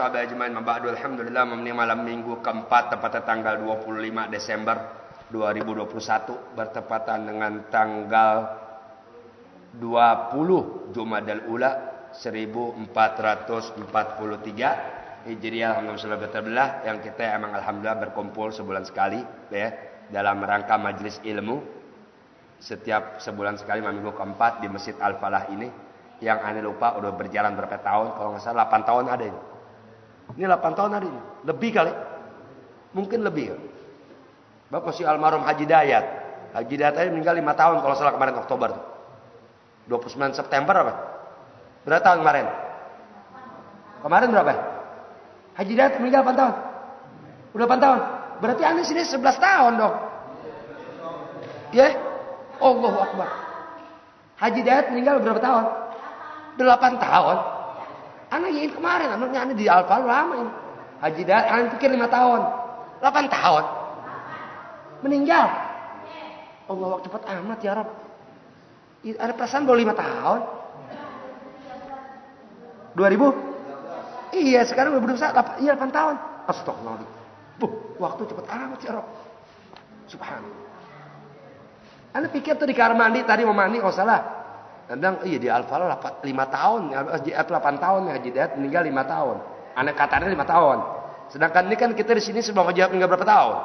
washabihi ajmain. Mabadu alhamdulillah memenuhi malam minggu keempat tepatnya tanggal 25 Desember 2021 bertepatan dengan tanggal 20 Jumadal Ula 1443 Hijriah. Alhamdulillah yang kita emang alhamdulillah berkumpul sebulan sekali ya dalam rangka majelis ilmu setiap sebulan sekali malam minggu keempat di Masjid Al-Falah ini. Yang aneh lupa udah berjalan berapa tahun, kalau nggak salah 8 tahun ada ini. Ini 8 tahun ada ini. Lebih kali. Mungkin lebih. Bapak masih almarhum Haji Dayat. Haji Dayat aja meninggal 5 tahun kalau salah kemarin Oktober. 29 September apa? Berapa tahun kemarin? Kemarin berapa? Haji Dayat meninggal 8 tahun. Udah 8 tahun. Berarti aneh sini 11 tahun dong. Ya? Allahu Akbar. Haji Dayat meninggal berapa tahun? 8 tahun. Anak yang kemarin, anaknya aneh di Al-Falah lama ini. Haji Dayat, anak pikir 5 tahun. 8 tahun. Meninggal. Allah cepat amat ya Rabb. Ada perasaan baru 5 tahun. 2000? Iya, sekarang 2021. Iya 8 tahun. Astagfirullah. Waktu cepat amat ya Rabb. Subhanallah. Anda pikir tuh di kamar mandi tadi mau mandi, oh salah. Anda bilang, iya di Al-Falah 5 tahun, 8 tahun Haji Dayat meninggal 5 tahun. Anak katanya 5 tahun. Sedangkan ini kan kita di sini sebelum Haji Dayat meninggal berapa tahun?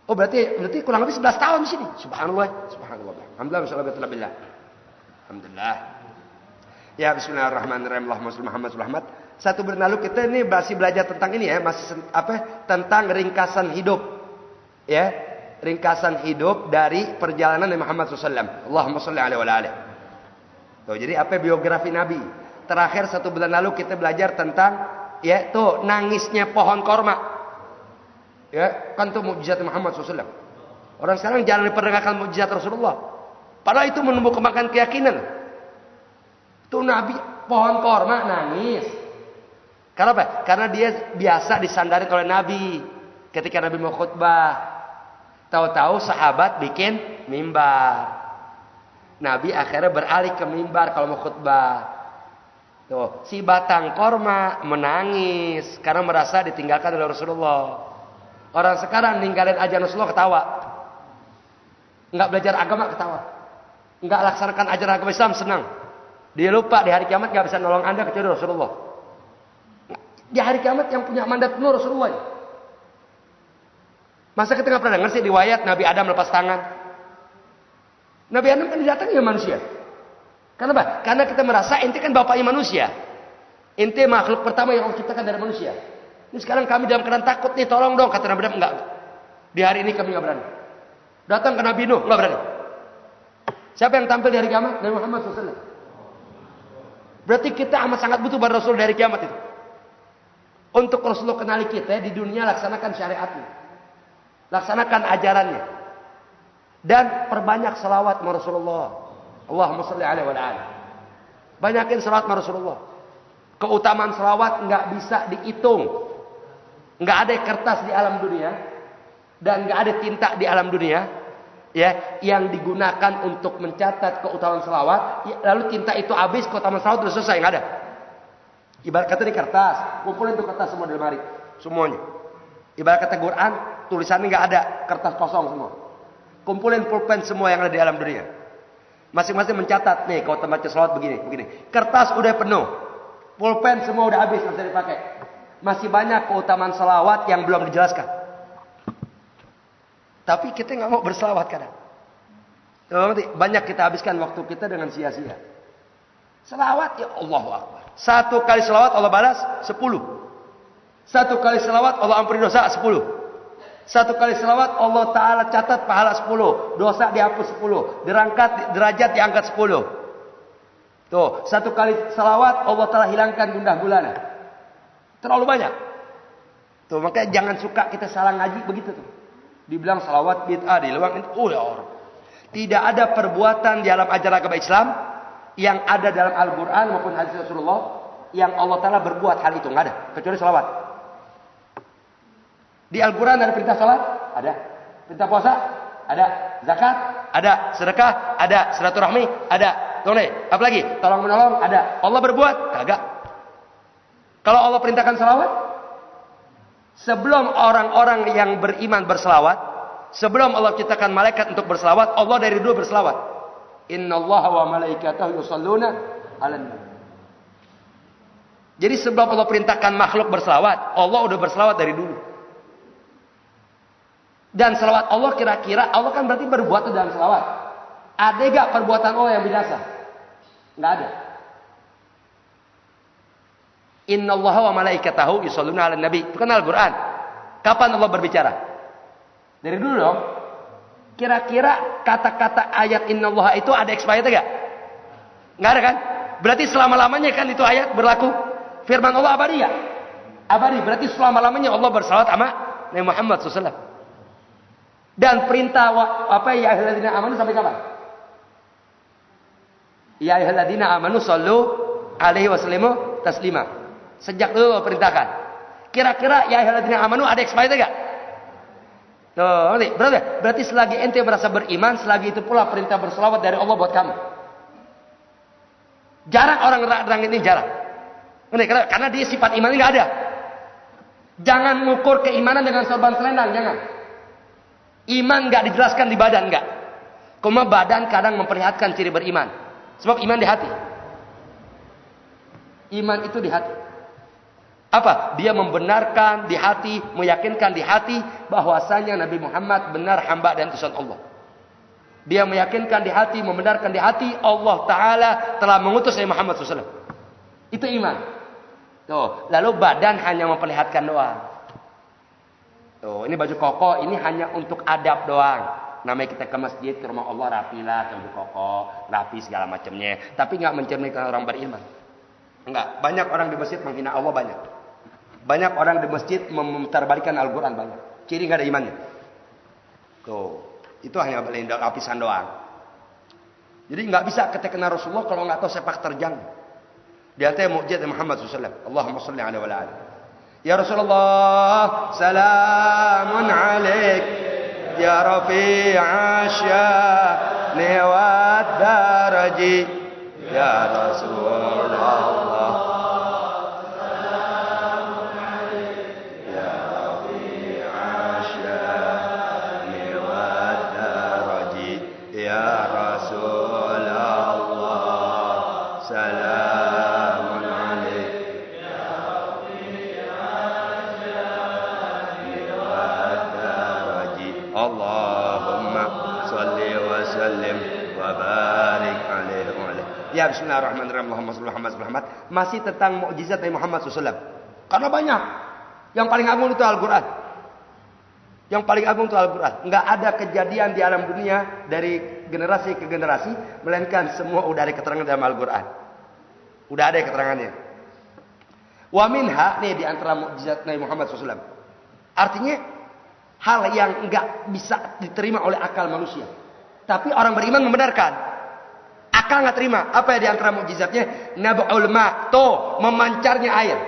Oh berarti kurang lebih 11 tahun di sini. Subhanallah, subhanallah. Alhamdulillah, alhamdulillah. Ya bismillahirrahmanirrahim. Allahumma shalli Muhammad Muhammad. Satu bulan lalu kita ini masih belajar tentang ini ya, masih tentang ringkasan hidup. Ya. Ringkasan hidup dari perjalanan Nabi Muhammad SAW. Allahumma shalli alaihi wa alihi. Tuh, jadi apa biografi Nabi? Terakhir 1 bulan lalu kita belajar tentang ya tuh nangisnya pohon korma. Ya, kan tuh mukjizat Muhammad SAW. Orang sekarang jangan diperdengarkan mukjizat Rasulullah. Padahal itu menumbuh kembangkan keyakinan. Tuh Nabi pohon korma nangis. Karena apa? Karena dia biasa disandari oleh Nabi ketika Nabi mau khutbah. Tahu-tahu sahabat bikin mimbar. Nabi akhirnya beralih ke mimbar kalau mau khutbah. Tuh, si batang korma menangis karena merasa ditinggalkan oleh Rasulullah. Orang sekarang ninggalin ajaran Rasulullah ketawa. Enggak belajar agama ketawa. Enggak laksanakan ajaran agama Islam senang. Dia lupa di hari kiamat enggak bisa nolong Anda kecuali Rasulullah. Di hari kiamat yang punya mandat penuh Rasulullah. Masa kita nggak pernah dengar sih riwayat Nabi Adam lepas tangan? Nabi Adam kan didatangi oleh manusia. Kenapa? Karena kita merasa ente kan bapaknya manusia. Ente makhluk pertama yang Allah ciptakan dari manusia. Ini sekarang kami dalam keadaan takut nih, tolong dong. Kata Nabi Adam, enggak. Di hari ini kami nggak berani. Datang ke Nabi Nuh, nggak berani. Siapa yang tampil di hari kiamat? Nabi Muhammad SAW. Berarti kita amat sangat butuh pada Rasul dari kiamat itu. Untuk Rasulullah kenali kita di dunia, laksanakan syariatnya. Laksanakan ajarannya. Dan perbanyak salawat sama Rasulullah. Allahumma shalli alaihi wa alihi. Banyakin salawat sama Rasulullah. Keutamaan salawat nggak bisa dihitung. Nggak ada kertas di alam dunia. Dan nggak ada tinta di alam dunia. Ya, yang digunakan untuk mencatat keutamaan salawat. Ya, lalu tinta itu habis, keutamaan salawat sudah selesai. Nggak ada. Ibarat kata di kertas. Kumpulin tuh kertas semua di lemari. Semuanya. Ibarat kata Quran. Tulisannya nggak ada, kertas kosong semua. Kumpulin pulpen semua yang ada di alam dunia. Masing-masing mencatat, nih kalau baca selawat begini. Kertas udah penuh, pulpen semua udah habis, nggak bisa dipakai. Masih banyak keutamaan selawat yang belum dijelaskan. Tapi kita nggak mau berselawat kadang. Banyak kita habiskan waktu kita dengan sia-sia. Selawat ya Allahu Akbar. 1 kali selawat Allah balas 10. 1 kali selawat Allah ampuni dosa 10. 1 kali selawat Allah Ta'ala catat pahala 10. Dosa dihapus 10. Derajat diangkat 10. Tuh, 1 kali selawat Allah Ta'ala hilangkan gundah gulana. Terlalu banyak. Tuh, makanya jangan suka kita salah ngaji begitu tuh. Dibilang selawat bid'ah, diluang itu. Oh ya Allah. Tidak ada perbuatan di dalam ajaran agama Islam yang ada dalam Al-Quran maupun hadis Rasulullah yang Allah Ta'ala berbuat hal itu. Nggak ada. Kecuali selawat. Di Al-Quran ada perintah salat? Ada. Perintah puasa? Ada. Zakat? Ada. Sedekah? Ada. Silaturahmi? Ada. Apalagi? Tolong menolong? Ada. Allah berbuat? Kagak. Kalau Allah perintahkan salawat, sebelum orang-orang yang beriman berselawat, sebelum Allah ciptakan malaikat untuk berselawat, Allah dari dulu berselawat. Innallaha wa malaikatahu yusholluna 'alan nabi. Jadi sebelum Allah perintahkan makhluk berselawat, Allah udah berselawat dari dulu. Dan selawat Allah kira-kira, Allah kan berarti berbuat dalam selawat. Ada gak perbuatan Allah yang binasa? Nggak ada. Innallaha wa malaikatahu yusholluna 'alan nabi. Itu kan Al-Quran. Kapan Allah berbicara? Dari dulu dong. Kira-kira kata-kata ayat innallaha itu ada expired gak? Nggak ada kan? Berarti selama-lamanya kan itu ayat berlaku. Firman Allah abadi ya? Abadi. Berarti selama-lamanya Allah bersalawat sama Nabi Muhammad SAW. Dan perintah ya ayyuhalladzina amanu sampai kapan? Ya ayyuhalladzina amanu shallu alaihi wasallimu taslima. Sejak dulu Allah perintahkan. Kira-kira ya ayyuhalladzina amanu ada expired enggak? Tuh, berarti selagi ente merasa beriman, selagi itu pula perintah berselawat dari Allah buat kamu. Jarang orang ini jarang. Karena dia sifat imannya nggak ada. Jangan mengukur keimanan dengan sorban selendang, jangan. Iman nggak dijelaskan di badan, nggak. Cuma badan kadang memperlihatkan ciri beriman. Sebab iman di hati. Iman itu di hati. Apa? Dia membenarkan di hati, meyakinkan di hati bahwasanya Nabi Muhammad benar hamba dan utusan Allah. Dia meyakinkan di hati, membenarkan di hati Allah Ta'ala telah mengutus Nabi Muhammad SAW. Itu iman. Tuh, lalu badan hanya memperlihatkan doang. Tuh, ini baju koko, ini hanya untuk adab doang. Namanya kita ke masjid, ke rumah Allah, rapilah, baju koko, rapi segala macamnya. Tapi nggak mencerminkan orang beriman. Enggak, banyak orang di masjid menghina Allah banyak. Banyak orang di masjid memutarbalikkan Al-Quran banyak. Ciri nggak ada imannya. Tuh, itu hanya lapisan doang. Jadi nggak bisa kita kenal Rasulullah kalau nggak tahu sepak terjang. Di antara mukjizat Muhammad SAW. Allahumma salli alaihi wa ala. Ya Rasulullah, salamun alaik. Ya Rafi'a sya'ni wa daraji. Ya Rasulullah. Ya bismillahirrahmanirrahim. Muhammad. Masih tentang mukjizat Nabi Muhammad SAW. Karena banyak. Yang paling agung itu Al-Quran. Yang paling agung itu Al-Quran. Nggak ada kejadian di alam dunia dari generasi ke generasi, melainkan semua udah ada keterangan dalam Al-Quran. Udah ada keterangannya. Wa minha, nih di antara mukjizat Nabi Muhammad SAW. Artinya hal yang nggak bisa diterima oleh akal manusia. Tapi orang beriman membenarkan. Akal nggak terima. Apa ya di antara mukjizatnya? Nab'ul ma', tuh memancarnya air.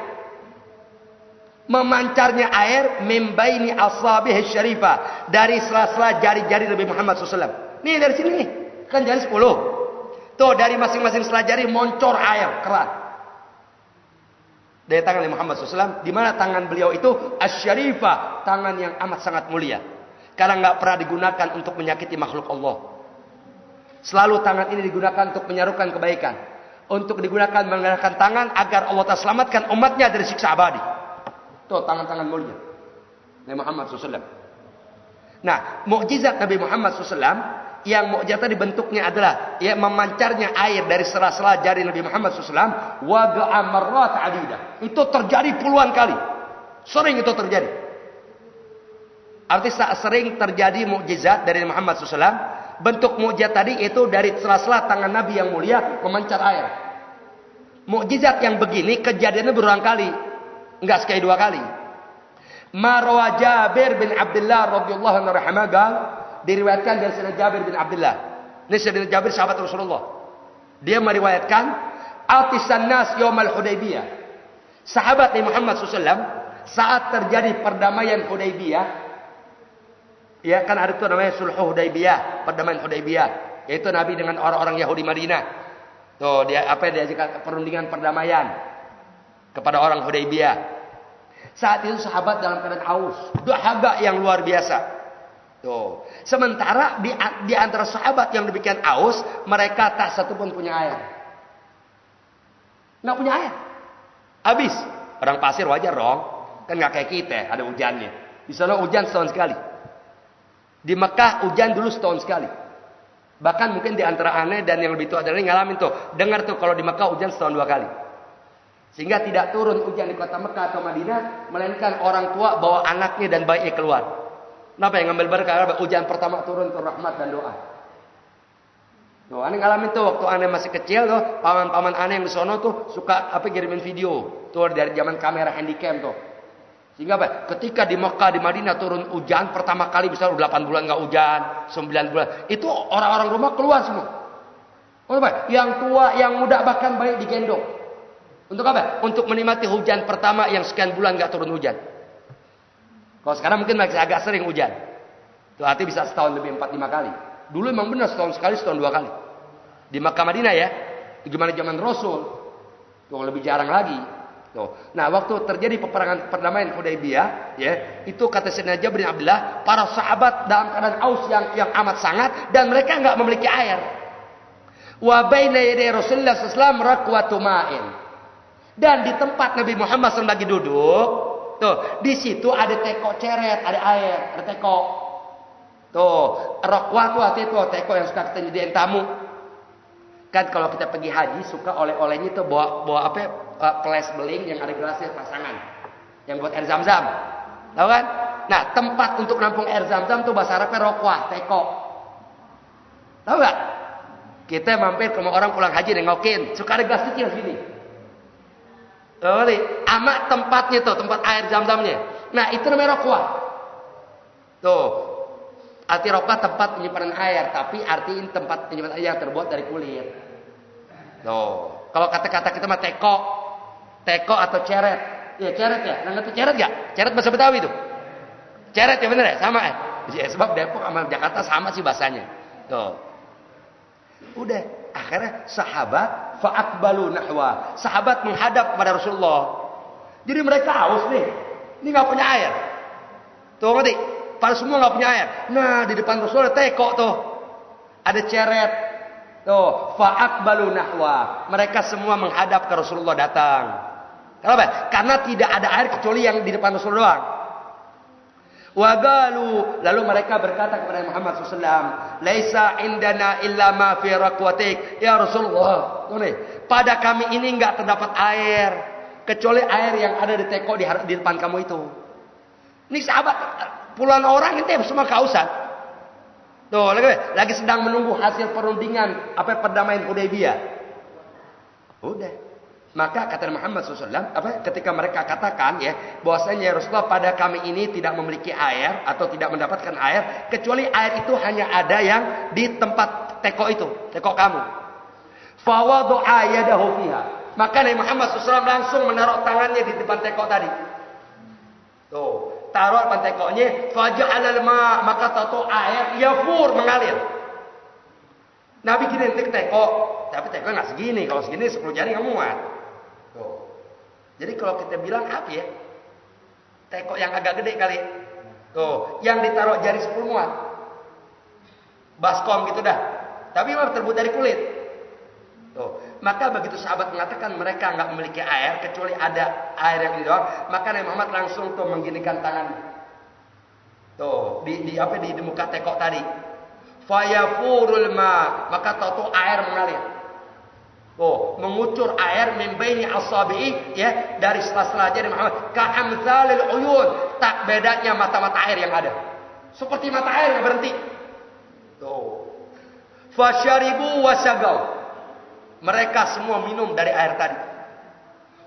Memancarnya air mimbaini asabihi syarifah, dari sela-sela jari-jari Nabi Muhammad SAW. Nih dari sini nih, kan jari 10. Tuh dari masing-masing sela jari moncor air keran. Dari tangan Nabi Muhammad SAW, di mana tangan beliau itu asyarifah, tangan yang amat sangat mulia. Karena nggak pernah digunakan untuk menyakiti makhluk Allah. Selalu tangan ini digunakan untuk menyerukan kebaikan. Untuk digunakan menggunakan tangan agar Allah Ta'ala selamatkan umatnya dari siksa abadi. Tuh tangan-tangan mulia Nabi Muhammad SAW. Nah, mukjizat Nabi Muhammad SAW yang mukjizat tadi bentuknya adalah ya memancarnya air dari sela-sela jari Nabi Muhammad SAW. Waga'a marrat adidah. Itu terjadi puluhan kali. Sering itu terjadi. Artinya sering terjadi mukjizat dari Muhammad SAW. Bentuk mukjizat tadi itu dari sela-sela tangan Nabi yang mulia memancar air. Mukjizat yang begini kejadiannya berulang kali, enggak sekali dua kali. Marwa Jabir bin Abdullah radhiyallahu anhu rahimahullah, diriwayatkan dari Sayyidina Jabir bin Abdullah. Ini Sayyidina Jabir sahabat Rasulullah. Dia meriwayatkan atisan nas yaumal Hudaybiyah. Sahabat Nabi Muhammad SAW saat terjadi perdamaian Hudaybiyah. Ya kan ada itu namanya Sulh Hudaybiyah, perdamaian Hudaybiyah, yaitu Nabi dengan orang-orang Yahudi Madinah. Tuh dia apa diajarkan perundingan perdamaian. kepada orang Hudaybiyah. Saat itu sahabat dalam keadaan haus, dahaga yang luar biasa. Tuh. Sementara di antara sahabat yang demikian haus, mereka tak satu pun punya air. Nggak punya air. Habis. Padang pasir wajar dong. Kan nggak kayak kita, ada hujannya. Di sana hujan setahun sekali. Di Mekah hujan dulu setahun sekali. Bahkan mungkin di antara aneh dan yang lebih tua adalah ngalamin tuh. Dengar tuh kalau di Mekah hujan setahun 2 kali. Sehingga tidak turun hujan di kota Mekah atau Madinah, melainkan orang tua bawa anaknya dan bayinya keluar. Kenapa yang ngambil berkah? Hujan pertama turun ke rahmat dan doa. Tuh, aneh ngalamin tuh waktu aneh masih kecil tuh, paman-paman aneh yang di sono tuh suka kirimin video tuh dari zaman kamera handycam tuh. Sehingga ketika di Mekah di Madinah turun hujan pertama kali bisa 8 bulan nggak hujan, 9 bulan. Itu orang-orang rumah keluar semua. Yang tua, yang muda bahkan bayi digendong. Untuk apa? Untuk menikmati hujan pertama yang sekian bulan nggak turun hujan. Kalau sekarang mungkin masih agak sering hujan. Tuh hati bisa setahun lebih 4-5 kali. Dulu memang benar setahun sekali, setahun 2 kali. Di Makkah Madinah ya. Gimana zaman Rasul. Tuh lebih jarang lagi. Tuh. Nah waktu terjadi peperangan perdamaian Hudaybiyah. Ya, itu kata Sayyidina Jabir bin Abdullah. Para sahabat dalam keadaan aus yang amat sangat. Dan mereka nggak memiliki air. Wa baina yaday Rasulullah SAW rakwatu ma'in. Dan di tempat Nabi Muhammad SAW lagi duduk. Tuh, di situ ada teko ceret, ada air, ada teko. Tuh, rakwah tuh artinya tuh teko yang suka kita nyediain tamu. Kan kalau kita pergi haji suka oleh-olehnya tuh bawa apa? Flash beling yang ada gelasnya pasangan. Yang buat air Zam-Zam. Tahu kan? Nah, tempat untuk nampung air Zam-Zam tuh bahasa Arabnya rakwah, teko. Tahu enggak? Kita mampir ke rumah orang pulang haji nengokin, suka ada gelas kecil gini. Amak tempatnya tuh, tempat air Zam-Zamnya. Nah, itu namanya rakwah. Tuh. Arti rakwah tempat penyimpanan air, tapi artiin tempat penyimpanan air yang terbuat dari kulit. Tuh. Kalau kata-kata kita mah teko. Teko atau ceret. Ya, ceret ya. Nah, ngerti ceret enggak? Ceret bahasa Betawi itu. Ceret ya bener ya? Sama ya? Ya, sebab Depok sama Jakarta sama sih bahasanya. Tuh. Udah. Akhirnya sahabat fa'akbalu nahwa. Sahabat menghadap kepada Rasulullah. Jadi mereka haus nih. Ini nggak punya air. Tuh ngerti? Pada semua nggak punya air. Nah di depan Rasulullah teko tuh. Ada ceret. Tuh fa'akbalu nahwa. Mereka semua menghadap ke Rasulullah datang. Kenapa? Karena tidak ada air kecuali yang di depan Rasulullah doang. Wagalu, lalu mereka berkata kepada Muhammad SAW, "Laisa indana illa ma fi raqwatik." Ya Rasulullah, pada kami ini enggak terdapat air kecuali air yang ada di teko di depan kamu itu. Ini sahabat puluhan orang itu semua kehausan. Tuh, lagi sedang menunggu hasil perundingan perdamaian Hudaybiyah. Udah. Maka kata Muhammad SAW, ketika mereka katakan ya, bahwasanya Rasulullah pada kami ini tidak memiliki air atau tidak mendapatkan air, kecuali air itu hanya ada yang di tempat teko itu, teko kamu. Fawadu'a yadahu fiha. Maka Nabi Muhammad SAW langsung menaruh tangannya di depan teko tadi. Tuh, taruh depan tekonya, faja'alal ma, maka tahu air yafur mengalir. Nabi gini teko, tapi teko nggak segini, kalau segini 10 jari nggak muat. Tuh. Jadi kalau kita bilang apa ya? Teko yang agak gede kali. Tuh, yang ditaruh jari 10 muat. Baskom gitu dah. Tapi memang terbuat dari kulit. Tuh. Maka begitu sahabat mengatakan mereka nggak memiliki air kecuali ada air yang ini doang, maka Nabi Muhammad langsung tuh mengginikan tangan. Tuh, di muka teko tadi. Fayafurul ma, maka tahu air mengalir. Oh, mengucur air min baini asabi'i ya dari sela-sela jari Muhammad ka'amtsalil uyun, tak bedanya mata-mata air yang ada. Seperti mata air yang berhenti. Tuh. Fasyaribu wasagau. Mereka semua minum dari air tadi.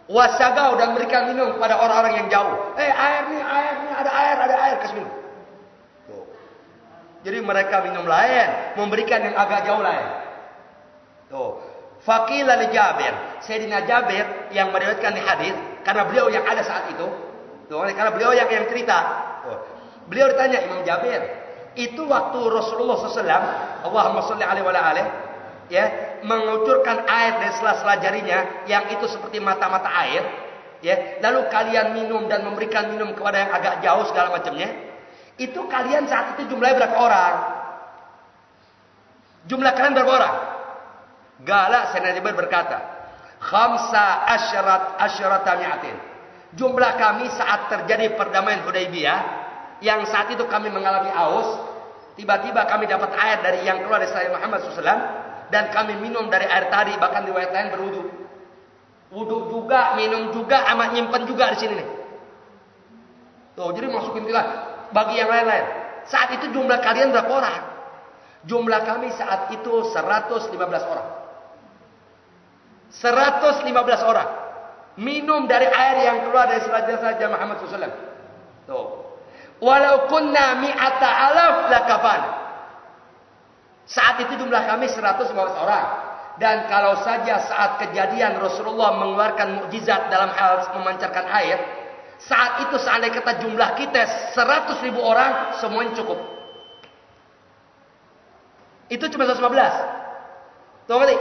Wasagau dan memberikan minum kepada orang-orang yang jauh. Air nih, ada air kasih minum. Tuh. Jadi mereka minum lain, memberikan yang agak jauh lain. Tuh. Faqila li Jabir, Sayyidina Jabir yang meriwayatkan di hadis, karena beliau yang ada saat itu, karena beliau yang cerita. Beliau ditanya Imam Jabir, itu waktu Rasulullah SAW, Allahumma sholli alaihi wa alihi, ya, mengucurkan air dari sela-sela jarinya, yang itu seperti mata-mata air, ya, lalu kalian minum dan memberikan minum kepada yang agak jauh segala macamnya, itu kalian saat itu jumlahnya berapa orang? Jumlah kalian berapa orang? Gala Sayyidina Jibril berkata, khamsa asyarata mi'atin. Jumlah kami saat terjadi perdamaian Hudaybiyah, yang saat itu kami mengalami haus, tiba-tiba kami dapat air dari yang keluar dari Sayyidina Muhammad SAW, dan kami minum dari air tadi, bahkan riwayat lain berwudu. Wudu juga, minum juga, amat nyimpen juga di sini nih. Tuh, jadi masukin kita bagi yang lain-lain. Saat itu jumlah kalian berapa orang? Jumlah kami saat itu 115 orang. 115 orang. Minum dari air yang keluar dari Sayyidina Muhammad SAW. Tuh. Walau kunna mi'ata alaf lakafan. Saat itu jumlah kami 115 orang. Dan kalau saja saat kejadian Rasulullah mengeluarkan mukjizat dalam hal memancarkan air, saat itu seandainya kata jumlah kita 100.000 orang, semuanya cukup. Itu cuma 115. Tuh ngerti?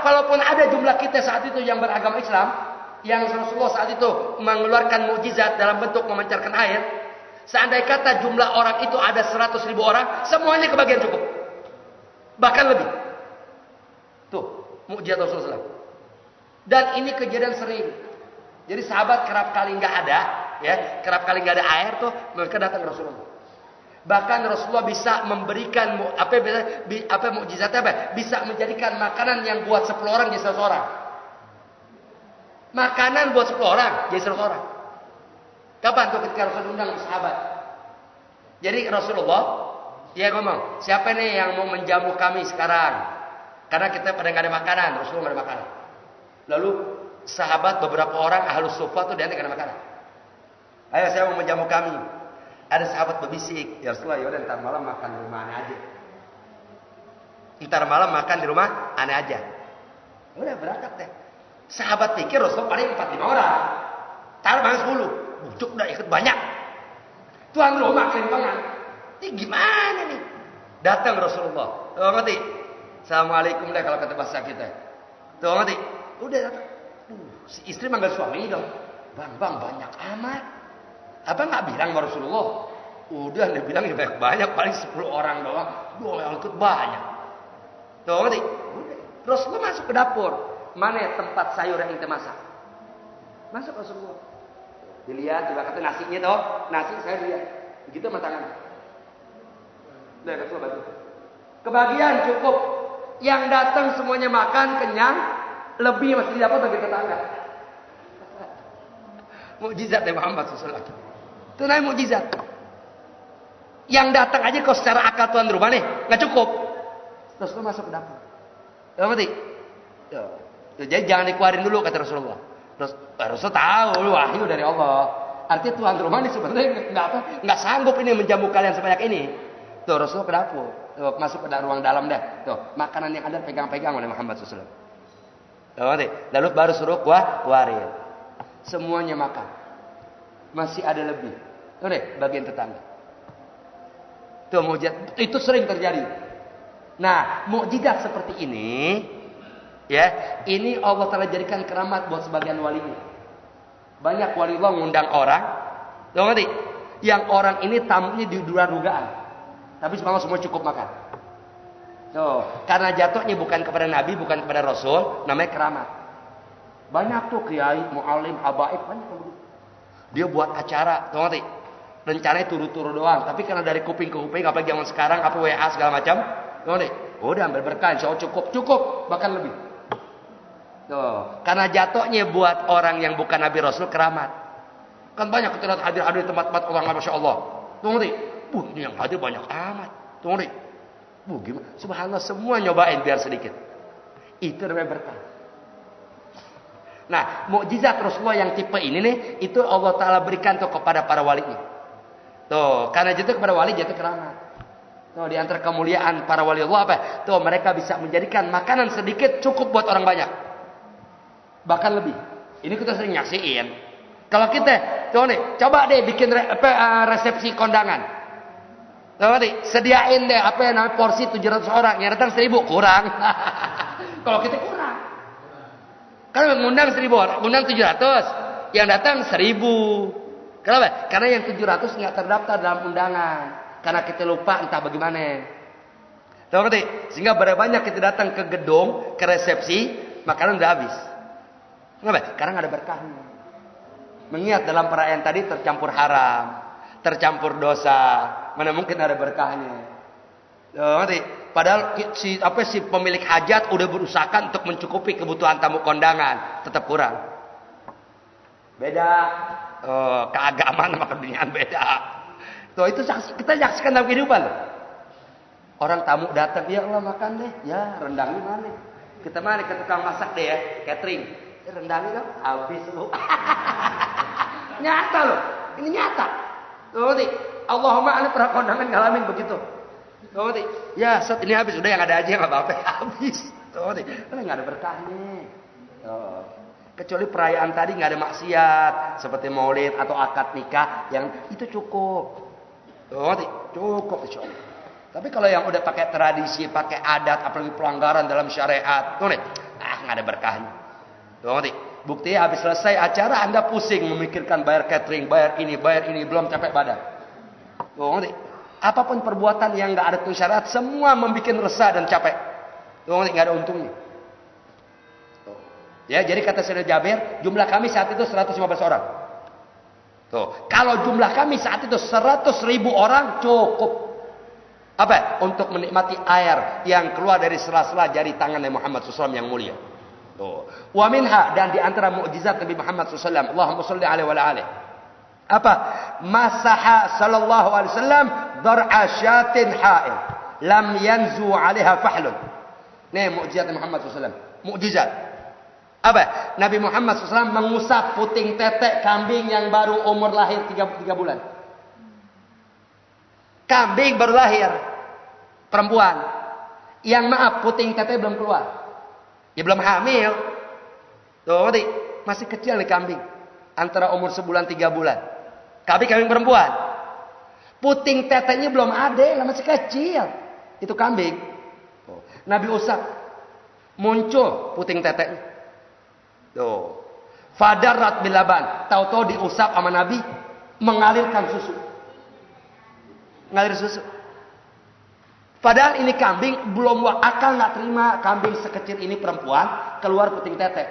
Kalaupun ada jumlah kita saat itu yang beragama Islam, yang Rasulullah saat itu mengeluarkan mukjizat dalam bentuk memancarkan air, seandainya kata jumlah orang itu ada 100.000 orang, semuanya kebagian cukup. Bahkan lebih. Tuh, mukjizat Rasulullah SAW. Dan ini kejadian sering. Jadi sahabat kerap kali nggak ada, ya, kerap kali nggak ada air tuh, mereka datang ke Rasulullah. Bahkan Rasulullah bisa memberikan mukjizatnya apa? Bisa menjadikan makanan yang buat 10 orang jadi 100 orang. Makanan buat 10 orang jadi 100 orang. Kapan tuh ketika Rasulullah undang sahabat? Jadi Rasulullah dia ngomong, siapa nih yang mau menjamu kami sekarang? Karena kita pada nggak ada makanan, Rasulullah nggak ada makanan. Lalu sahabat beberapa orang ahlus sufa tuh dia nggak ada makanan. Ayo saya mau menjamu kami. Ada sahabat berbisik, ya Rasulullah, yaudah ntar malam makan di rumah aneh aja. Ntar malam makan di rumah aneh aja. Udah berangkat deh. Sahabat pikir Rasulullah paling 4-5 orang. Taruh banget 10. Bujuk udah ikut banyak. Tuan rumah kelimpangan. Ini gimana nih? Datang Rasulullah. Tuh ngerti? Assalamualaikum deh kalau kata bahasa kita. Tuh ngerti? Udah datang. Si istri manggil suami dong. Bang banyak amat. Abang nggak bilang sama Rasulullah? Udah dia bilang ya banyak paling 10 orang doang. Duh yang ikut banyak. Tuh ngerti? Udah. Rasulullah masuk ke dapur. Mana tempat sayur yang kita masak? Masuk Rasulullah. Dilihat coba kata nasinya tuh. Nasi saya lihat. Begitu sama tangan. Udah Rasulullah bantu. Kebagian cukup. Yang datang semuanya makan kenyang, lebih masih dapat bagi tetangga. Mukjizat dari Muhammad SAW. Itu namanya mukjizat. Yang datang aja kok secara akal tuan rumah nih nggak cukup. Terus lu masuk ke dapur. Ngerti? Jadi jangan dikeluarin dulu kata Rasulullah. Rasul tahu wahyu dari Allah. Artinya tuan rumah ini sebenarnya nggak sanggup ini menjamu kalian sebanyak ini. Tuh Rasul ke dapur. Tuh, masuk ke ruang dalam deh. Tuh, makanan yang ada pegang-pegang oleh Muhammad SAW. Lalu baru suruh keluarin. Semuanya makan. Masih ada lebih. Tuh deh, bagian tetangga. Tuh mukjizat. Itu sering terjadi. Nah, mukjizat seperti ini, ya, ini Allah telah jadikan keramat buat sebagian walinya. Banyak wali Allah ngundang orang. Tuh ngerti? Yang orang ini tamunya di luar dugaan. Tapi semua cukup makan. Tuh, karena jatuhnya bukan kepada Nabi, bukan kepada Rasul, namanya keramat. Banyak tuh kiai, mu'alim, habaib, banyak begitu. Dia buat acara, tuh ngerti? Rencananya turu-turu doang, tapi karena dari kuping ke kuping, apalagi zaman sekarang, apa WA segala macam, tuh ngerti? Udah ambil berkah, insya Allah cukup, bahkan lebih. Tuh, karena jatuhnya buat orang yang bukan Nabi Rasul keramat. Kan banyak ketika hadir-hadir tempat-tempat orang, masya Allah. Tuh ngerti? Ini yang hadir banyak amat. Tunggu nih. Gimana? Subhanallah semua nyobain biar sedikit. Itu namanya berkah. Nah, mukjizat Rasulullah yang tipe ini nih, itu Allah Ta'ala berikan tuh kepada para walinya. Tuh, karena jatuh kepada wali jatuh keramat. Tuh, di antara kemuliaan para wali Allah apa? Tuh, mereka bisa menjadikan makanan sedikit cukup buat orang banyak. Bahkan lebih. Ini kita sering nyaksiin. Kalau kita, tuh nih, coba deh bikin resepsi kondangan. Sediain deh apa yang namanya porsi 700 orang, yang datang 1000 kurang. Kalau kita kurang. Kan mengundang 1000 orang, undang 700. Yang datang 1000. Kenapa? Karena yang 700 nggak terdaftar dalam undangan. Karena kita lupa entah bagaimana. Tahu ngerti? Sehingga berapa banyak kita datang ke gedung, ke resepsi, makanan udah habis. Kenapa? Karena nggak ada berkahnya. Mengingat dalam perayaan tadi tercampur haram, tercampur dosa, mana mungkin ada berkahnya. Ngerti? Padahal si pemilik hajat udah berusaha untuk mencukupi kebutuhan tamu kondangan, tetap kurang. Beda keagamaan sama keduniaan beda. Tuh itu kita saksikan dalam kehidupan. Orang tamu datang, ya Allah makan deh, ya rendangnya mana? Kita mana ke tukang masak deh ya, catering. Rendangnya dong, habis lu. Nyata loh, ini nyata. Tuh, Allahumma ana pernah kondangan ngalamin begitu. Tuh, ya set ini habis, udah yang ada aja nggak apa-apa, habis. Tuh, nggak ada berkahnya. Tuh. Kecuali perayaan tadi nggak ada maksiat, seperti maulid atau akad nikah, yang itu cukup. Tuh, cukup insya Allah. Tapi kalau yang udah pakai tradisi, pakai adat, apalagi pelanggaran dalam syariat, tuh nggak ada berkahnya. Tuh, buktinya habis selesai acara Anda pusing memikirkan bayar catering, bayar ini, belum capek badan. Tuh, apapun perbuatan yang nggak ada tuh syariat, semua membuat resah dan capek. Tuh, nggak ada untungnya. Tuh. Ya, jadi kata Sayyidina Jabir, jumlah kami saat itu 115 orang. Tuh, kalau jumlah kami saat itu 100.000 orang cukup. Apa? Untuk menikmati air yang keluar dari sela-sela jari tangan Nabi Muhammad SAW yang mulia. Tuh. Wa minha, dan di antara mukjizat Nabi Muhammad SAW, Allahumma sholli alaihi wa alihi. Apa? Masaha sallallahu alaihi wasallam dar'a syatin ha'il lam yanzu 'alaiha fahlun. Nih mukjizat Nabi Muhammad SAW. Mukjizat. Apa? Nabi Muhammad SAW mengusap puting tetek kambing yang baru umur lahir 3 bulan. Kambing baru lahir, perempuan. Yang maaf, puting tetek belum keluar. Ya belum hamil. Tuh, masih kecil nih kambing. Antara umur sebulan 3 bulan. Kambing perempuan. Puting teteknya belum ada, masih kecil. Itu kambing. Tuh. Nabi usap. Muncul puting teteknya. Tuh. Fadarat bilaban. Tahu-tahu diusap sama Nabi, mengalirkan susu. Ngalir susu. Padahal ini kambing belum akal, nggak terima kambing sekecil ini perempuan keluar puting tetek.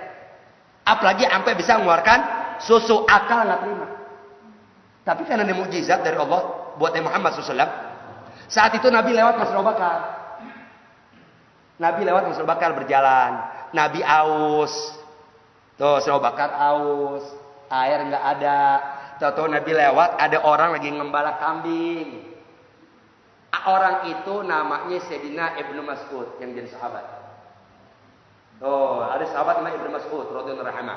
Apalagi sampai bisa mengeluarkan susu, akal nggak terima. Tapi karena ini mukjizat dari Allah buat Nabi Muhammad SAW. Saat itu Nabi lewat Masjid Abu Bakar. Nabi lewat Masjid Abu Bakar berjalan. Nabi aus. Tuh, Abu Bakar aus. Air nggak ada. Tahu-tahu Nabi lewat, ada orang lagi ngembala kambing. Orang itu namanya Sayyidina Ibnu Mas'ud yang jadi sahabat. Oh, ada sahabat namanya Ibnu Mas'ud radhiyallahu anhu.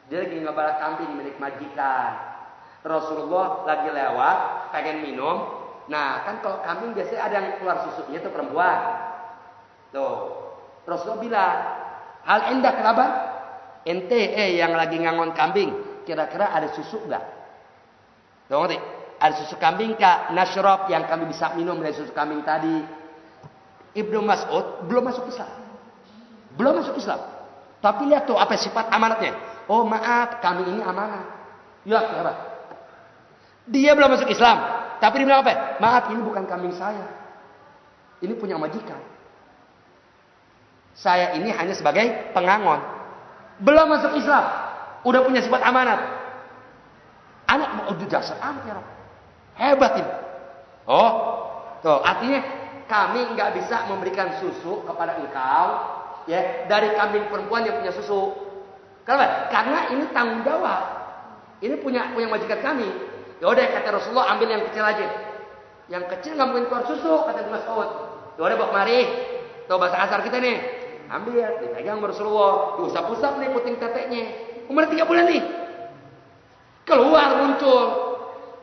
Dia lagi ngembala kambing milik majikan. Rasulullah lagi lewat, pengen minum. Nah, kan kalau kambing biasanya ada yang keluar susunya itu perempuan. Tuh. Rasulullah bilang, "Hal indah kenapa? Ente yang lagi ngangon kambing, kira-kira ada susu enggak?" Tuh, ngerti? Ada susu kambing kak, nasyrab yang kami bisa minum dari susu kambing tadi. Ibnu Mas'ud belum masuk Islam. Belum masuk Islam. Tapi lihat tuh apa sifat amanatnya. Oh maaf, kami ini amanah. Ya kenapa? Dia belum masuk Islam. Tapi dia bilang apa? Maaf, ini bukan kambing saya. Ini punya majikan. Saya ini hanya sebagai pengangon. Belum masuk Islam. Udah punya sifat amanat. Anak mau dasar amat ya Rob. Hebat ini. Oh, tuh artinya kami nggak bisa memberikan susu kepada engkau ya dari kambing perempuan yang punya susu. Kenapa? Karena ini tanggung jawab. Ini punya majikan kami. Ya udah kata Rasulullah, ambil yang kecil aja. Yang kecil nggak mungkin keluar susu kata Ibnu Mas'ud. Ya udah bawa mari. Tuh bahasa kasar kita nih. Ambil, dipegang Rasulullah, diusap-usap nih puting teteknya. Umur 3 bulan nih. Keluar muncul.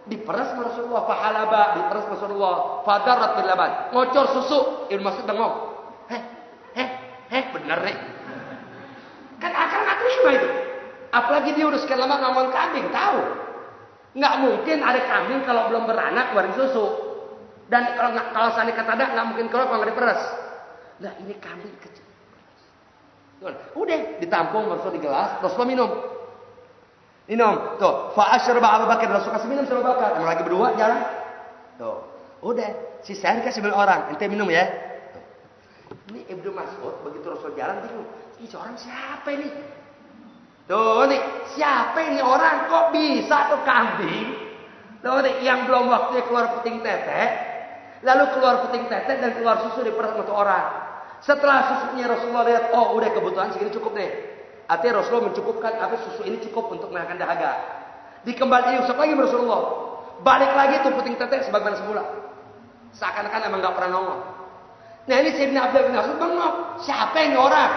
Diperas sama Rasulullah, fahalaba, diperas sama Rasulullah, fadarat bil laban, ngocor susu. Ibnu Mas'ud bengong. Bener nih. Kan akal nggak terima itu. Apalagi dia udah sekian lama ngomong kambing, tahu? Nggak mungkin ada kambing kalau belum beranak keluarin susu. Dan kalau seandainya kata ada, nggak mungkin keluar kalau nggak diperas. Nah ini kambing kecil. Udah ditampung, Rasul di gelas, Rasulullah minum. Minum. Tuh. Fa asyraba Abu Bakar. Rasul kasih minum sama Abu Bakar. Yang lagi berdua jalan. Tuh. Udah. Sisain kasih minum orang. Ente minum ya. Tuh. Ini Ibnu Mas'ud. Begitu Rasul jalan. Bingung. Ini orang siapa ini? Tuh nih. Siapa ini orang? Kok bisa tuh kambing? Tuh nih. Yang belum waktunya keluar puting tetek. Lalu keluar puting tetek dan keluar susu di perut untuk orang. Setelah susunya Rasulullah lihat. Oh udah kebutuhan segini cukup nih. Artinya Rasulullah mencukupkan apa susu ini cukup untuk menghilangkan dahaga. Dikembali usap lagi Rasulullah. Balik lagi tuh puting tetek sebagaimana semula. Seakan-akan emang nggak pernah nongol. Nah ini Sayyidina Abdullah bin Mas'ud bengok. Siapa ini orang?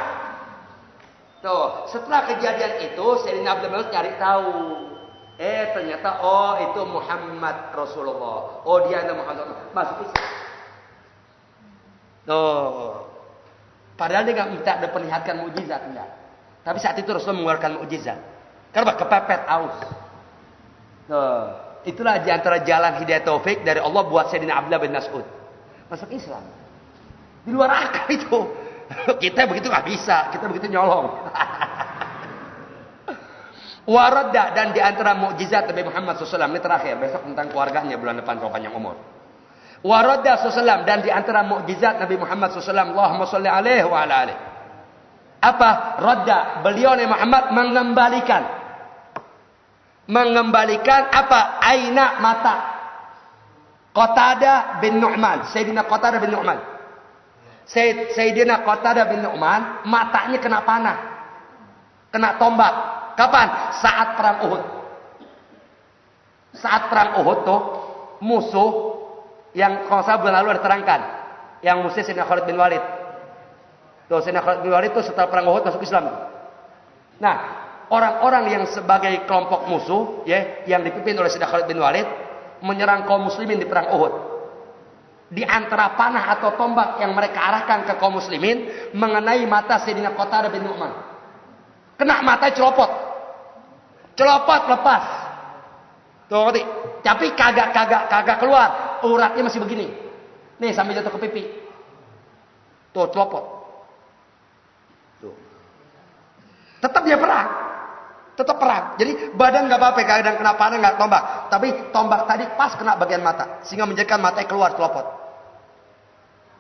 Tuh, setelah kejadian itu Sayyidina Abdullah bin Mas'ud cari tahu. Ternyata itu Muhammad Rasulullah. Dia adalah Muhammad Rasulullah. Masuk Islam. Tuh. Padahal dia nggak minta diperlihatkan mukjizat enggak. Tapi saat itu Rasulullah mengeluarkan mukjizat. Karena kepepet aus. Itulah di antara jalan hidayah taufik dari Allah buat Sayyidina Abdullah bin Mas'ud. Masuk Islam. Di luar akal itu. Kita begitu nggak bisa. Kita begitu nyolong. Waradda dan di antara mukjizat Nabi Muhammad SAW. Ini terakhir. Besok tentang keluarganya bulan depan kalau panjang umur. Waradda SAW dan di antara mukjizat Nabi Muhammad SAW. Allahumma salli alaihi wa ala alihi. Apa? Radda. Beliau Nabi Muhammad mengembalikan apa? Aina mata. Qatadah bin Nu'man. Sayyidina Qatadah bin Nu'man. Sayyidina Qatadah bin Nu'man. Matanya kena panah. Kena tombak. Kapan? Saat perang Uhud. Saat perang Uhud tuh. Musuh. Yang kalau saya bulan lalu diterangkan. Yang musuh Sayyidina Khalid bin Walid. Tuh, Sayyidina Khalid bin Walid itu setelah perang Uhud masuk Islam. Nah, orang-orang yang sebagai kelompok musuh, ya, yang dipimpin oleh Sayyidina Khalid bin Walid, menyerang kaum muslimin di perang Uhud. Di antara panah atau tombak yang mereka arahkan ke kaum muslimin, mengenai mata Sayyidina Qatadah bin Nu'man. Kena mata celopot. Celopot lepas. Tuh, ngerti? Tapi kagak keluar. Uratnya masih begini. Nih, sambil jatuh ke pipi. Tuh, celopot. Tetap dia perang. Tetap perang. Jadi badan nggak apa-apa, kadang kena panah nggak tombak. Tapi tombak tadi pas kena bagian mata, sehingga menjadikan matanya keluar celopot.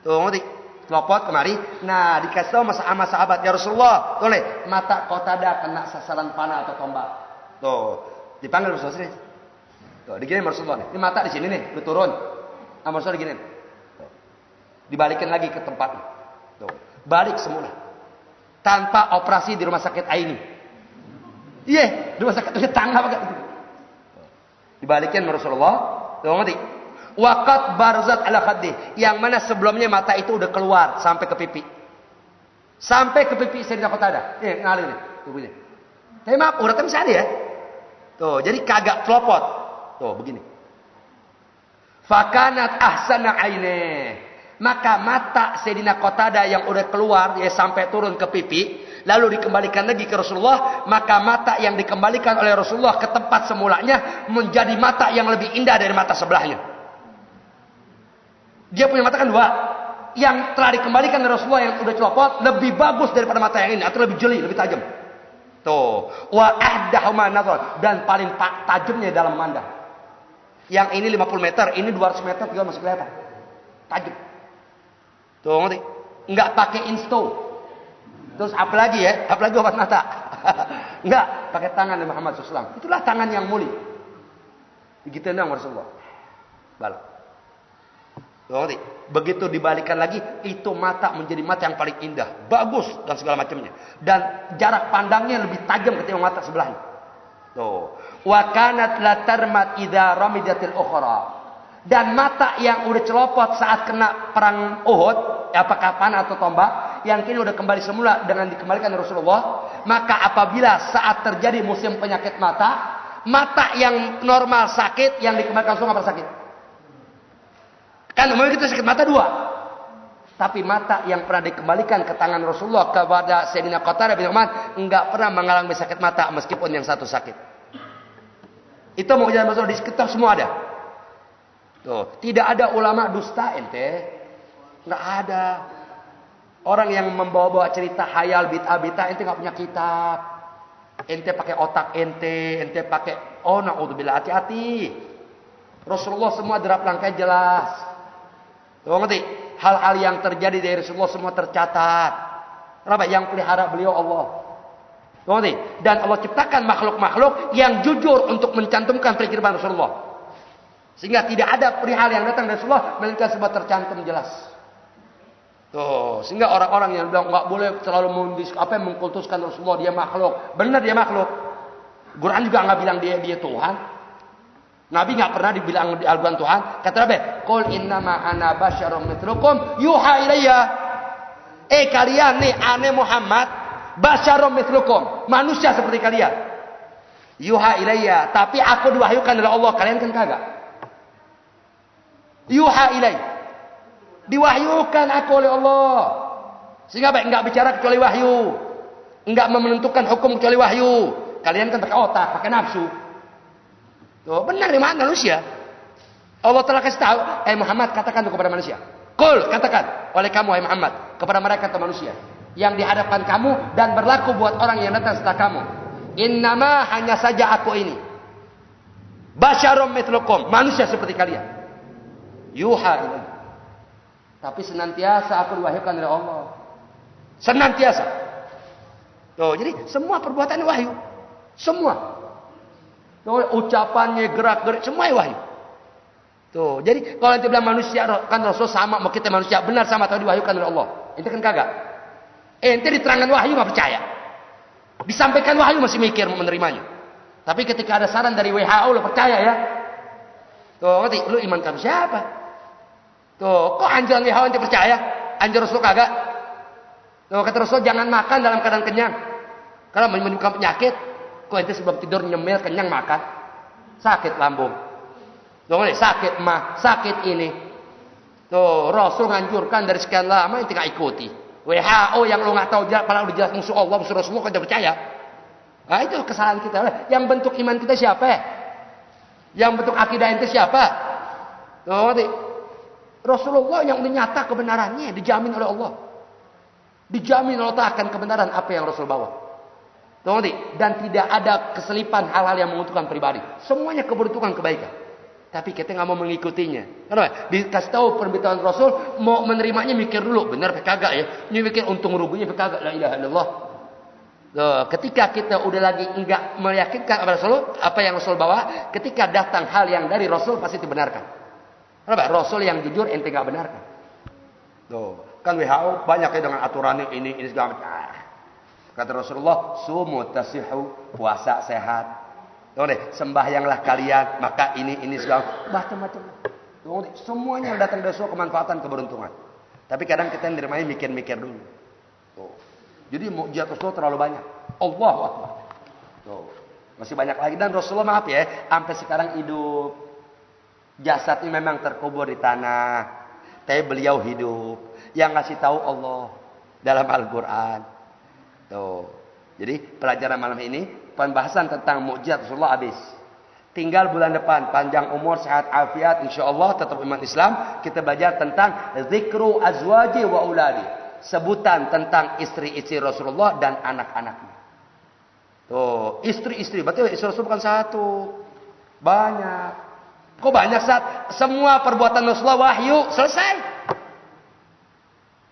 Tuh ngerti? Celopot kemari. Nah dikasih tahu sama sahabat ya Rasulullah, boleh mata Qatadah kena sasaran panah atau tombak. Tuh dipanggil Rasulullah sini. Tuh digini Rasulullah nih. Ini mata di sini nih, lu turun. Sama Rasulullah digini. Dibalikin lagi ke tempatnya. Tuh balik semula. Tanpa operasi di rumah sakit Aini. Iya, rumah sakit itu tangga apa? Dibalikin Rasulullah, tuh ngerti? Waqat barzat ala khaddi, yang mana sebelumnya mata itu udah keluar sampai ke pipi. Sampai ke pipi Sayyidina Qatadah. Ngalir nih, tuh begini. Tapi maaf, uratnya masih ada ya. Tuh, jadi kagak celopot. Tuh, begini. Fakanat ahsana aine. Maka mata Sayyidina Qatadah yang udah keluar ya sampai turun ke pipi, lalu dikembalikan lagi ke Rasulullah, maka mata yang dikembalikan oleh Rasulullah ke tempat semulanya menjadi mata yang lebih indah dari mata sebelahnya. Dia punya mata kan dua. Yang telah dikembalikan oleh Rasulullah yang udah celopot lebih bagus daripada mata yang ini, atau lebih jeli, lebih tajam. Tuh, wa ahdahuma nazar, dan paling tajamnya dalam memandang. Yang ini 50 meter, ini 200 meter juga masih kelihatan. Tajam. Tuh ngerti? Enggak pakai insto. Terus apalagi ya? Apalagi obat mata. Enggak, pakai tangan Muhammad SAW. Itulah tangan yang mulia. Begitu nang Rasulullah. Balik. Tuh ngerti? Begitu dibalikan lagi, itu mata menjadi mata yang paling indah, bagus dan segala macamnya. Dan jarak pandangnya lebih tajam ketimbang mata sebelahnya. Tuh. Wa kanat la tarmat idza ramidatil ukhra. Dan mata yang udah celopot saat kena perang Uhud, apakah panah atau tombak, yang kini udah kembali semula dengan dikembalikan Rasulullah, maka apabila saat terjadi musim penyakit mata, mata yang normal sakit, yang dikembalikan langsung apa sakit? Kan umumnya kita sakit mata dua. Tapi mata yang pernah dikembalikan ke tangan Rasulullah kepada Sayyidina Qatadah bin Nu'man enggak pernah mengalami sakit mata meskipun yang satu sakit. Itu mukjizat Rasulullah di sekitar semua ada. Tuh, tidak ada ulama dusta ente. Enggak ada. Orang yang membawa-bawa cerita hayal bid'ah ente enggak punya kitab. Ente pakai otak ente pakai, oh naudzubillah, hati-hati. Rasulullah semua derap langkah jelas. Tuh ngerti? Hal-hal yang terjadi dari Rasulullah semua tercatat. Kenapa? Yang pelihara beliau Allah. Tuh ngerti? Dan Allah ciptakan makhluk-makhluk yang jujur untuk mencantumkan kehidupan Rasulullah. Sehingga tidak ada perihal yang datang dari Rasulullah melainkan sebab tercantum jelas. Tuh, sehingga orang-orang yang bilang nggak boleh selalu mengkultuskan Rasulullah, dia makhluk. Benar dia makhluk. Quran juga nggak bilang dia Tuhan. Nabi nggak pernah dibilang di Al-Quran Tuhan. Kata Nabi, "Qul innama ana basyarum mithlukum yuha ilayya." Kalian nih ane Muhammad basyarum mithlukum, manusia seperti kalian. Yuha ilayya, tapi aku diwahyukan oleh Allah, kalian kan kagak. Yuha ilayya, diwahyukan aku oleh Allah. Sehingga baik enggak bicara kecuali wahyu. Enggak menentukan hukum kecuali wahyu. Kalian kan pakai otak, pakai nafsu. Tuh, benar di mana manusia? Allah telah kasih tahu, Muhammad katakan itu kepada manusia. Qul, katakan oleh kamu Muhammad kepada mereka atau manusia yang di hadapan kamu dan berlaku buat orang yang datang setelah kamu. Innama, hanya saja aku ini. Basyarum mithlukum, manusia seperti kalian. Yuha ilayya. Tapi senantiasa aku diwahyukan oleh Allah. Senantiasa. Tuh, jadi semua perbuatan wahyu. Semua. Tuh, ucapannya, gerak-gerik, semua wahyu. Tuh, jadi kalau nanti bilang manusia kan Rasul sama, mau kita manusia benar sama atau diwahyukan oleh Allah. Ente kan kagak. Ente diterangkan wahyu nggak percaya. Disampaikan wahyu masih mikir mau menerimanya. Tapi ketika ada saran dari WHO lo percaya ya. Tuh, ngerti? Lu iman kamu siapa? Tuh, kok anjuran WHO ente percaya? Anjuran Rasul kagak? Tuh, kata Rasul jangan makan dalam keadaan kenyang. Karena menyebabkan penyakit. Kok ente sebelum tidur nyemil kenyang makan? Sakit lambung. Tuh, sakit mah, sakit ini. Tuh, Rasul nganjurkan dari sekian lama ente gak ikuti. WHO yang lu nggak tahu padahal udah jelas musuh Allah, musuh Rasulullah kok percaya. Nah, itu kesalahan kita. Yang bentuk iman kita siapa? Yang bentuk akidah ente siapa? Tuh, ngerti? Rasulullah yang udah nyata kebenarannya, dijamin oleh Allah. Dijamin oleh Allah akan kebenaran apa yang Rasul bawa. Tuh, ngerti? Dan tidak ada keselipan hal-hal yang menguntungkan pribadi. Semuanya keberuntungan kebaikan. Tapi kita nggak mau mengikutinya. Kenapa? Dikasih tahu pemberitahuan Rasul, mau menerimanya mikir dulu, benar apa kagak ya? Ini mikir untung ruginya apa kagak? La ilaha illallah. Tuh, ketika kita udah lagi enggak meyakinkan apa yang Rasul bawa, ketika datang hal yang dari Rasul pasti dibenarkan. Kenapa? Rasul yang jujur ente enggak benarkan. Tuh, kan WHO banyak ya dengan aturannya ini segala macam. Kata Rasulullah, sumu tasihu, puasa sehat. Tuh deh, sembahyanglah kalian, maka ini segala macam-macam. Tuh deh, semuanya yang datang dari Rasul kemanfaatan keberuntungan. Tapi kadang kita nerima mikir-mikir dulu. Tuh. Jadi mukjizat Rasulullah terlalu banyak. Allahu Akbar. Tuh. Masih banyak lagi dan Rasulullah maaf ya, sampai sekarang hidup. Jasadnya memang terkubur di tanah. Tapi beliau hidup. Yang ngasih tahu Allah dalam Al-Qur'an. Tuh. Jadi pelajaran malam ini pembahasan tentang mukjizat Rasulullah habis. Tinggal bulan depan panjang umur, sehat afiat insyaallah tetap iman Islam, kita belajar tentang zikru azwaji wa auladi. Sebutan tentang istri-istri Rasulullah dan anak-anaknya. Tuh, istri-istri, berarti istri Rasul bukan satu. Banyak. Kok banyak saat semua perbuatan Rasulullah wahyu selesai.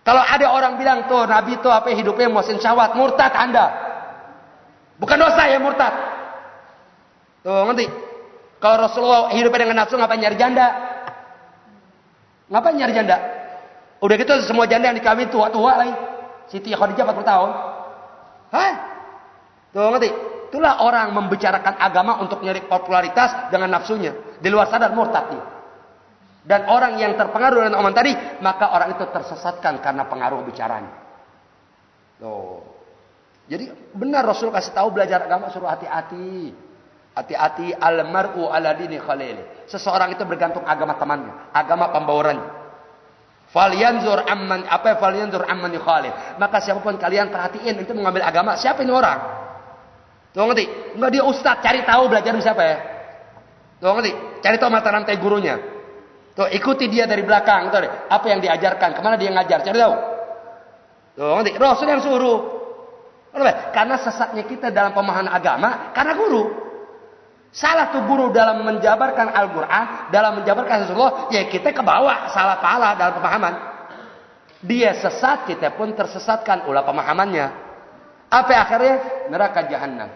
Kalau ada orang bilang tuh Nabi tuh apa hidupnya muhsin syahwat, murtad Anda. Bukan dosa ya murtad. Tuh, ngerti? Kalau Rasulullah hidupnya dengan nafsu ngapain nyari janda? Ngapain nyari janda? Udah gitu semua janda yang dikawin tua-tua lagi. Siti Khadijah 40 tahun. Hah? Tuh, ngerti? Itulah orang membicarakan agama untuk nyari popularitas dengan nafsunya. Di luar sadar murtad dia. Dan orang yang terpengaruh dengan omongan tadi, maka orang itu tersesatkan karena pengaruh bicaranya. Tuh. Jadi benar Rasul kasih tahu belajar agama suruh hati-hati. Hati-hati al-mar'u ala dini khalili. Seseorang itu bergantung agama temannya, agama pembawaan. Falyanzur amman yukhalil. Maka siapapun kalian perhatiin itu mengambil agama, siapa ini orang? Tuh ngerti? Enggak dia ustaz, cari tahu belajar siapa ya? Tuh ngerti? Cari tahu mata rantai gurunya. Tuh ikuti dia dari belakang, tuh apa yang diajarkan, kemana dia ngajar, cari tahu. Tuh ngerti? Rasul yang suruh. Karena sesatnya kita dalam pemahaman agama karena guru. Salah tuh guru dalam menjabarkan Al-Quran, dalam menjabarkan Rasulullah, ya kita ke bawah salah pala dalam pemahaman. Dia sesat, kita pun tersesatkan ulah pemahamannya. Apa akhirnya? Neraka jahanam.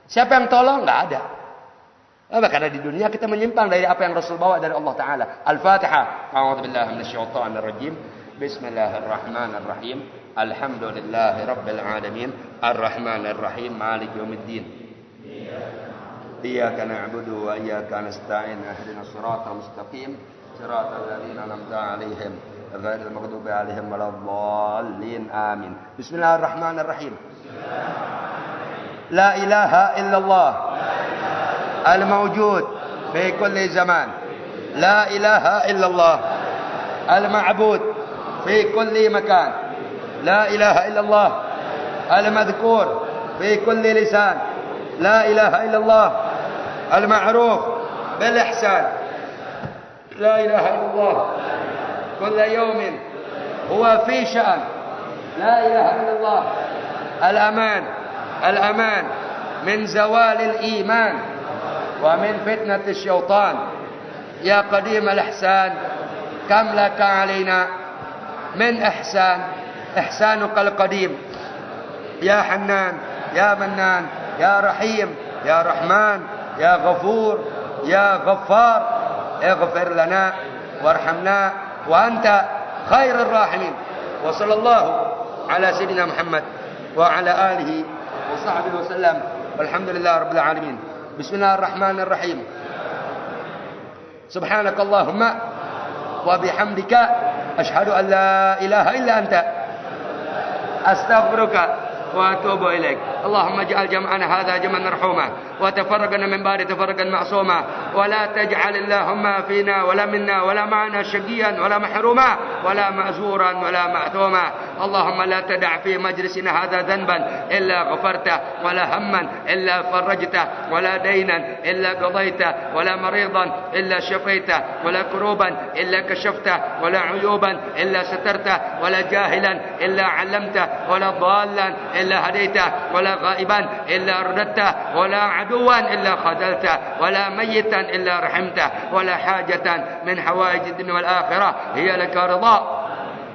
Siapa yang tolong? Nggak ada. Karena di dunia kita menyimpang dari apa yang Rasul bawa dari Allah Ta'ala. Al-Fatihah. A'udzubillahi minasyaitonirrajim. Bismillahirrahmanirrahim. Alhamdulillahi Rabbil alamin. Ar-Rahmanirrahim. Maliki yaumiddin. Iyyaka na'budu wa iyyaka nasta'in. Ihdinas siratal mustaqim. Siratal ladzina an'amta 'alaihim ghairil maghdubi 'alaihim waladdallin. Amin. Bismillahirrahmanirrahim. La ilaha illallah al-mawjud fi kulli zaman. La ilaha illallah al-ma'bud fi kulli makan. La ilaha illallah al-madhkur fi kulli lisan. La ilaha illallah المعروف بالإحسان. لا إله إلا الله كل يوم هو في شأن. لا إله إلا الله الأمان من زوال الإيمان ومن فتنة الشيطان. يا قديم الإحسان كم لك علينا من إحسانك القديم. يا حنان يا منان يا رحيم يا رحمن يا غفور يا غفار اغفر لنا وارحمنا وأنت خير الراحمين. وصلى الله على سيدنا محمد وعلى آله وصحبه وسلم والحمد لله رب العالمين. بسم الله الرحمن الرحيم. سبحانك اللهم وبحمدك أشهد أن لا إله إلا أنت أستغفرك وأتوب إليك. اللهم اجعل جمعنا هذا جمعا مرحوما وتفرقنا من بعد تفرقا معصوما ولا تجعل اللهم فينا ولا منا ولا معنا شقيا ولا محروما ولا مأزورا ولا معثوما. اللهم لا تدع في مجلسنا هذا ذنبا إلا غفرته ولا هما إلا فرجته ولا دينا إلا قضيته ولا مريضا إلا شفيته ولا كروبا إلا كشفته ولا عيوبا إلا سترته ولا جاهلا إلا علمته ولا ضالا إلا هديته ولا غائبا إلا رددته ولا عدوا إلا خذلته ولا ميتا إلا رحمته ولا حاجة من حوائج الدنيا والآخرة هي لك رضا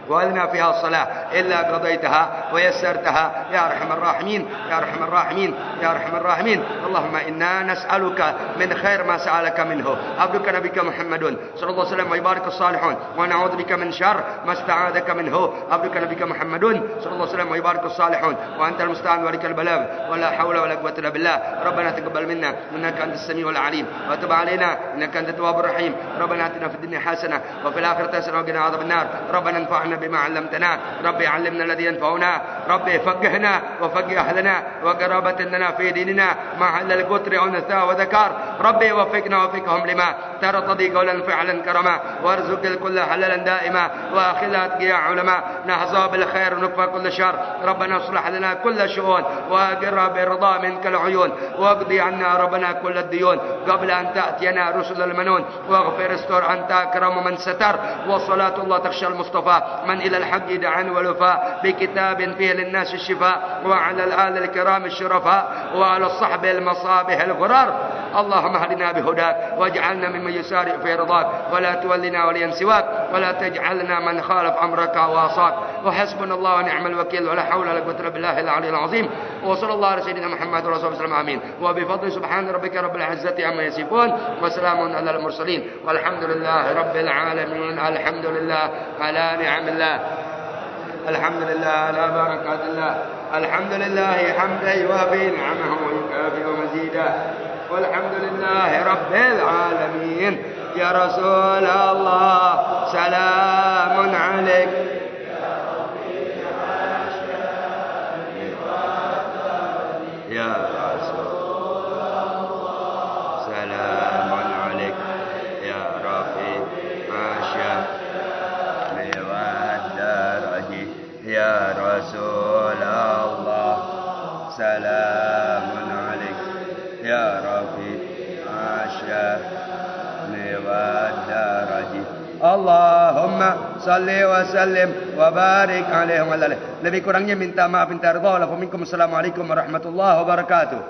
ولنا فيها الصلاة إلا قضيتها ويسرتها يا أرحم الراحمين يا أرحم الراحمين يا أرحم الراحمين. اللهم إنا نسألك من خير ما سألك منه عبدك نبيك محمد صلى الله عليه وسلم ويبارك الصالحون ونعوذ بك من شر ما استعاذك منه عبدك نبيك محمد صلى الله عليه وسلم ويبارك الصالحون وأنت المستعان ولك البلاغ ولا حول ولا قوة إلا بالله. ربنا تقبل منا إنك أنت السميع العليم وتب علينا إنك أنت التواب الرحيم. ربنا آتنا في الدنيا حسنة وفي الآخرة حسنة وقنا عذاب النار. ربنا انفعنا بما علمتنا. ربي علمنا الذي ينفعنا. ربي فقهنا وفقه أهلنا وقرابة لنا في ديننا مع أهل القتر أنثى وذكر. ربي وفقنا وفقهم لما ترتضي قولا فعلا كرما وارزق الكل حلالا دائما وأخذها أتقياء علماء نحظى بالخير ونكفى كل شر. ربنا اصلح لنا كل شؤون وأقر بالرضا منك العيون واقضي عنا ربنا كل الديون قبل أن تأتينا رسل المنون واغفر استر أنت أكرم من ستر. وصلاة الله تخشى المصطفى من إلى الحق دعا والوفاء بكتاب فيه للناس الشفاء وعلى الآل الكرام الشرفاء وعلى الصحب المصابح الغرار. اللهم اهدنا بهداك واجعلنا ممن يسارع في رضاك ولا تولنا وليا سواك ولا تجعلنا من خالف أمرك وعصاك. وحسبنا الله ونعم الوكيل ولا حول ولا قوة إلا بالله العلي العظيم. وصلى الله على سيدنا محمد ورسوله صلى الله عليه وسلم. آمين. وبفضل سبحان ربك رب العزة عما يصفون وسلام على المرسلين والحمد لله رب العالمين. الحمد لله على نعم الله. الحمد لله على بركات الله. الحمد لله حمدا يوافي نعمه ويكافئ مزيدا. والحمد لله رب العالمين. يا رسول الله سلام عليك. يا رسول الله سلام عليك. يا رفيق الشأن والدرج. يا رسول الله سلام عليك. يا رفيق الشأن والدرج. Allahumma salli wa sallim wa barik alaihi wa alihi. Lebih kurangnya minta maaf, minta ridha. Assalamualaikum warahmatullahi wabarakatuh.